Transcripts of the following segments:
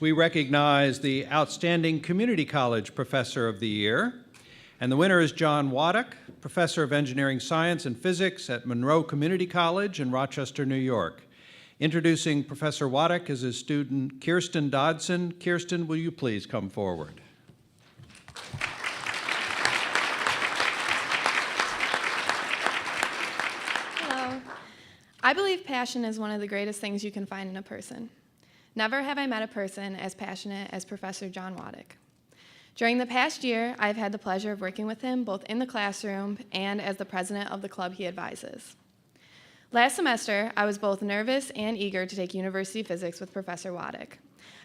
we recognize the Outstanding Community College Professor of the Year. And the winner is John Wadach, Professor of Engineering Science and Physics at Monroe Community College in Rochester, New York. Introducing Professor Wadach is his student, KIERSTYN DODSON. KIERSTYN, will you please come forward? Hello. I believe passion is one of the greatest things you can find in a person. Never have I met a person as passionate as Professor John Wadach. During the past year, I've had the pleasure of working with him both in the classroom and as the president of the club he advises. Last semester, I was both nervous and eager to take university physics with Professor Wadach.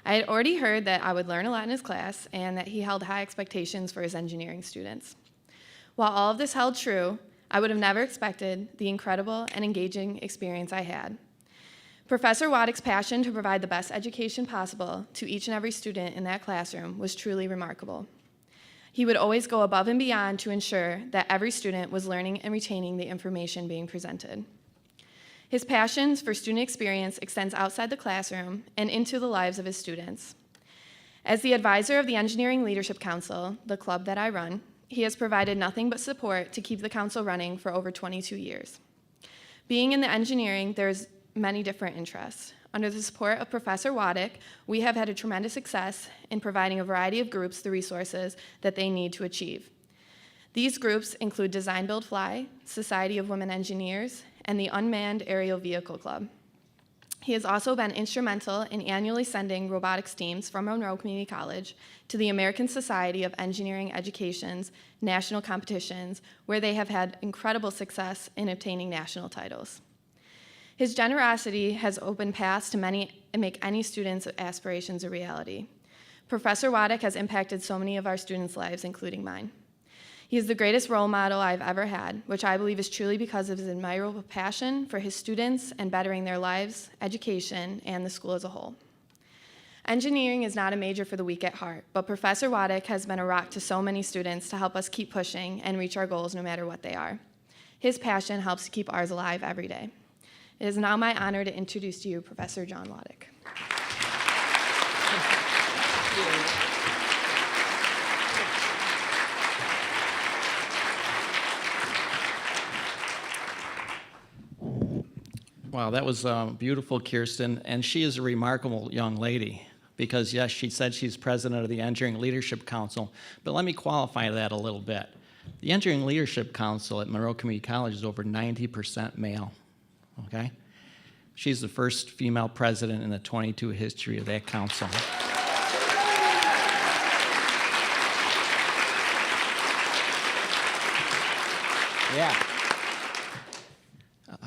I had already heard that I would learn a lot in his class and that he held high expectations for his engineering students. While all of this held true, I would have never expected the incredible and engaging experience I had. Professor Wadach's passion to provide the best education possible to each and every student in that classroom was truly remarkable. He would always go above and beyond to ensure that every student was learning and retaining the information being presented. His passion for student experience extends outside the classroom and into the lives of his students. As the advisor of the Engineering Leadership Council, the club that I run, he has provided nothing but support to keep the council running for over 22 years. Being in the engineering, there's many different interests. Under the support of Professor Wadach, we have had a tremendous success in providing a variety of groups the resources that they need to achieve. These groups include Design Build Fly, Society of Women Engineers, and the Unmanned Aerial Vehicle Club. He has also been instrumental in annually sending robotics teams from Monroe Community College to the American Society of Engineering Education's national competitions, where they have had incredible success in obtaining national titles. His generosity has opened paths to many and make any student's aspirations a reality. Professor Wadach has impacted so many of our students' lives, including mine. He is the greatest role model I've ever had, which I believe is truly because of his admirable passion for his students and bettering their lives, education, and the school as a whole. Engineering is not a major for the weak at heart, but Professor Wadach has been a rock to so many students to help us keep pushing and reach our goals no matter what they are. His passion helps to keep ours alive every day. It is now my honor to introduce to you Professor John Wadach. Wow, that was beautiful, KIERSTYN, and she is a remarkable young lady because, yes, she said she's president of the Engineering Leadership Council, but let me qualify that a little bit. The Engineering Leadership Council at Monroe Community College is over 90% male. Okay? She's the first female president in the 22 history of that council. Yeah.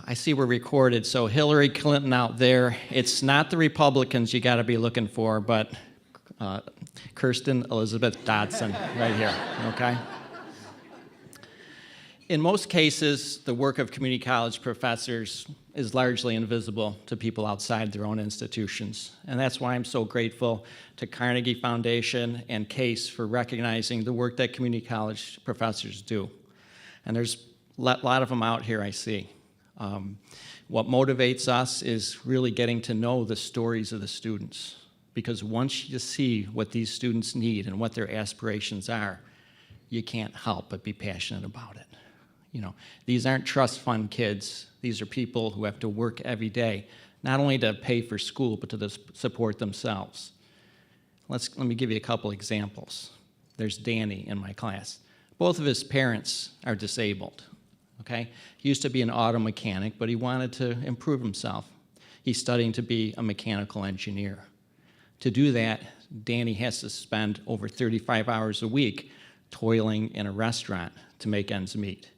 I see we're recorded, so Hillary Clinton out there, it's not the Republicans you gotta be looking for, but KIERSTYN Elizabeth Dodson right here, okay? In most cases, the work of community college professors is largely invisible to people outside their own institutions. And that's why I'm so grateful to Carnegie Foundation and CASE for recognizing the work that community college professors do. And there's a lot of them out here I see. What motivates us is really getting to know the stories of the students. Because once you see what these students need and what their aspirations are, you can't help but be passionate about it. You know, these aren't trust fund kids. These are people who have to work every day, not only to pay for school, but to support themselves. Let me give you a couple examples. There's Danny in my class. Both of his parents are disabled, okay? He used to be an auto mechanic, but he wanted to improve himself. He's studying to be a mechanical engineer. To do that, Danny has to spend over 35 hours a week toiling in a restaurant to make ends meet.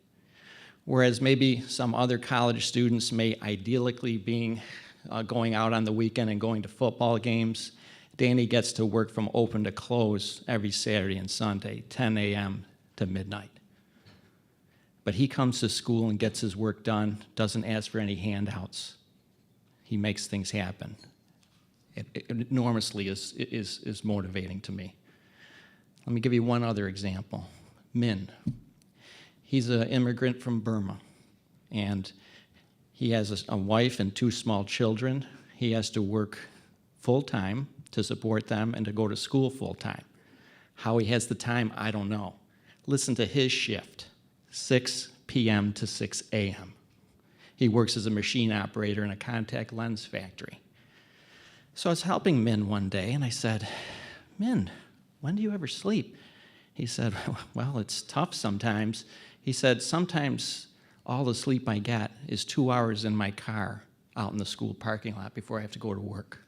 Whereas maybe some other college students may idyllically be going out on the weekend and going to football games, Danny gets to work from open to close every Saturday and Sunday, 10 a.m. to midnight. But he comes to school and gets his work done, doesn't ask for any handouts. He makes things happen. It enormously is motivating to me. Let me give you one other example. Min. He's an immigrant from Burma, and he has a wife and 2 small children. He has to work full-time to support them and to go to school full-time. How he has the time, I don't know. Listen to his shift, 6 p.m. to 6 a.m. He works as a machine operator in a contact lens factory. So I was helping Min one day, and I said, Min, when do you ever sleep? He said, well, it's tough sometimes. He said, sometimes all the sleep I get is 2 hours in my car out in the school parking lot before I have to go to work.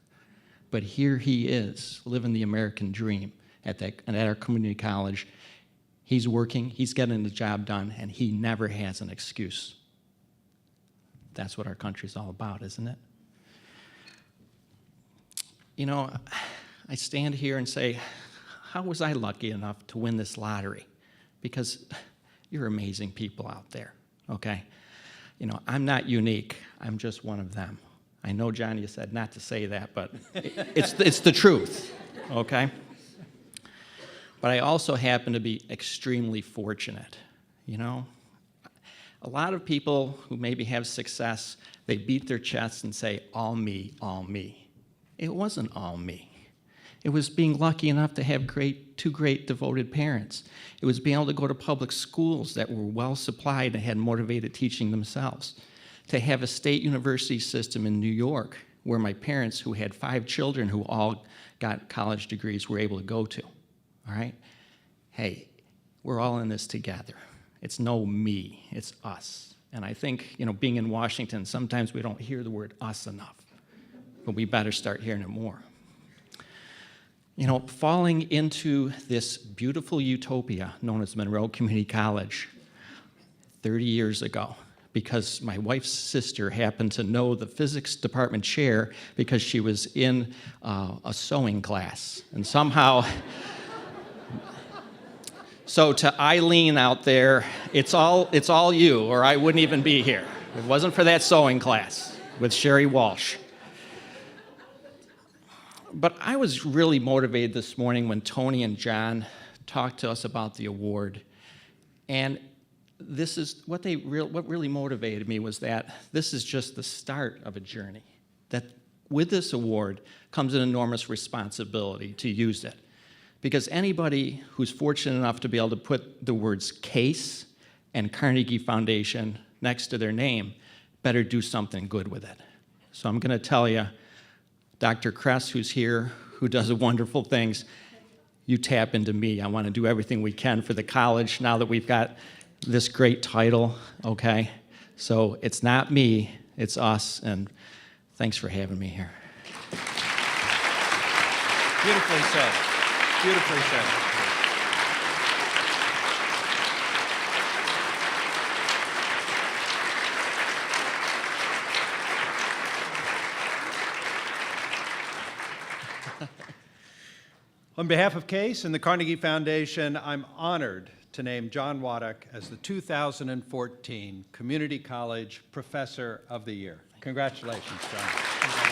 But here he is, living the American dream at our community college. He's working, he's getting the job done, and he never has an excuse. That's what our country's all about, isn't it? You know, I stand here and say, how was I lucky enough to win this lottery? Because you're amazing people out there, okay? You know, I'm not unique. I'm just one of them. I know, John, you said not to say that, but it's the truth, okay? But I also happen to be extremely fortunate, you know? A lot of people who maybe have success, they beat their chests and say, all me, all me. It wasn't all me. It was being lucky enough to have two great devoted parents. It was being able to go to public schools that were well supplied and had motivated teaching themselves. To have a state university system in New York where my parents, who had 5 children who all got college degrees, were able to go to, all right? Hey, we're all in this together. It's no me, it's us. And I think, you know, being in Washington, sometimes we don't hear the word us enough, but we better start hearing it more. You know, falling into this beautiful utopia known as Monroe Community College 30 years ago, because my wife's sister happened to know the physics department chair because she was in a sewing class. And somehow, so to Eileen out there, it's all you, or I wouldn't even be here. If it wasn't for that sewing class with Sherry Walsh. But I was really motivated this morning when Tony and John talked to us about the award. And this is what really motivated me was that this is just the start of a journey. That with this award comes an enormous responsibility to use it. Because anybody who's fortunate enough to be able to put the words CASE and Carnegie Foundation next to their name better do something good with it. So I'm going to tell you, Dr. Kress, who's here, who does wonderful things, you tap into me. I want to do everything we can for the college now that we've got this great title, okay? So it's not me, it's us, and thanks for having me here. Beautifully said. Beautifully said. On behalf of CASE and the Carnegie Foundation, I'm honored to name John Wadach as the 2014 Community College Professor of the Year. Congratulations, John.